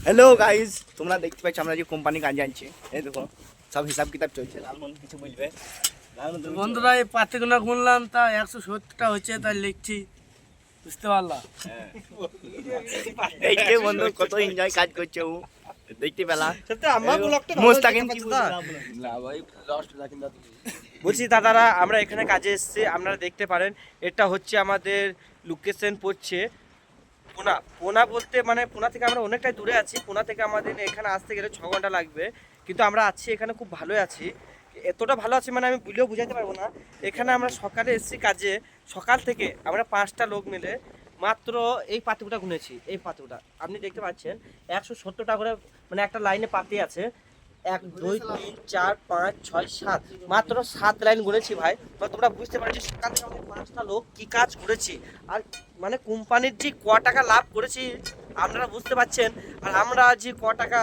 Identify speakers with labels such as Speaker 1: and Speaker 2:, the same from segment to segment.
Speaker 1: Hello guys, তোমরা দেখতে পাচ্ছ আমরা যে কোম্পানি কাজ জানছি। এই দেখো সব হিসাব কিতাব চলছে। লালমন কিছু বলবে?
Speaker 2: বন্ধুরা এই পাতিগুলো গুনলাম, তা 170টা হচ্ছে, তাই লিখছি, বুঝতে পারলাম।
Speaker 1: এই যে বন্ধু কত এনজয় কাজ করছে ও, দেখতে পেলা।
Speaker 3: মুস্তাকিম
Speaker 1: কি বলছে?
Speaker 3: বলছি দাদারা, আমরা এখানে কাজে এসেছি, আপনারা দেখতে পারেন। এটা হচ্ছে আমাদের লোকেশন পড়ছে পুনা। পুনা বলতে মানে পুনা থেকে আমরা অনেকটাই দূরে আছি। পুনা থেকে আমাদের এখানে আসতে গেলে 6 ঘন্টা লাগবে, কিন্তু আমরা আছি এখানে, খুব ভালোই আছি। এতটা ভালো আছি মানে আমি বলেও বোঝাতে পারবো না। এখানে আমরা সকালে এসেছি কাজে, সকাল থেকে আমরা 5টা লোক মিলে মাত্র এই পাতিগুটা গুনেছি। এই পাতিগুটা আপনি দেখতে পাচ্ছেন 170টা করে, মানে একটা লাইনে পাতি আছে। 1 2 3 4 5 6 7, মাত্র 7 লাইন গুনেছি ভাই। তো তোমরা বুঝতে পারছো সকাল থেকে আমাদের 5টা লোক কি কাজ করেছি, আর মানে কোম্পানির যে ক টাকা লাভ করেছি আপনারা বুঝতে পারছেন, আর আমরা যে ক টাকা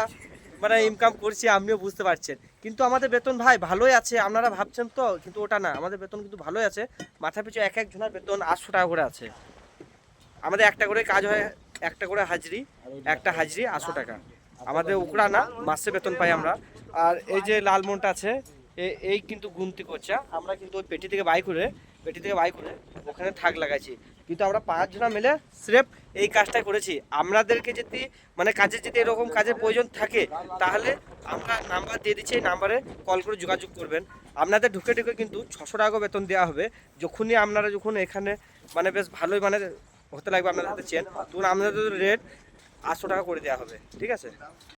Speaker 3: মানে ইনকাম করছি আপনিও বুঝতে পারছেন। কিন্তু আমাদের বেতন ভাই ভালোই আছে, আপনারা ভাবছেন তো, কিন্তু ওটা না, আমাদের বেতন কিন্তু ভালোই আছে। মাথা পিছু এক একজনের বেতন 800 টাকা করে আছে। আমাদের একটা করে কাজ হয়, একটা করে হাজিরি, একটা হাজিরি 800 টাকা। আমাদের উকড়া না, মাসে বেতন পাই আমরা। আর এই যে লালমনটা আছে, এই কিন্তু গুনতি করছে। আমরা কিন্তু ওই পেটি থেকে বাই করে ওখানে থাক লাগাইছি। কিন্তু আমরা 5 জনা মিলে স্রেফ এই কাজটা করেছি। আপনাদেরকে যদি মানে কাজের যদি এরকম কাজের প্রয়োজন থাকে, তাহলে আমরা নাম্বার দিয়ে দিচ্ছি, এই নাম্বারে কল করে যোগাযোগ করবেন। আপনাদের ঢুকে কিন্তু 600 টাকা বেতন দেওয়া হবে। যখনই আপনারা যখন এখানে মানে বেশ ভালোই মানে হতে লাগবে আপনাদের হাতে চেন, তখন আপনাদের রেট 800 টাকা করে দেওয়া হবে, ঠিক আছে?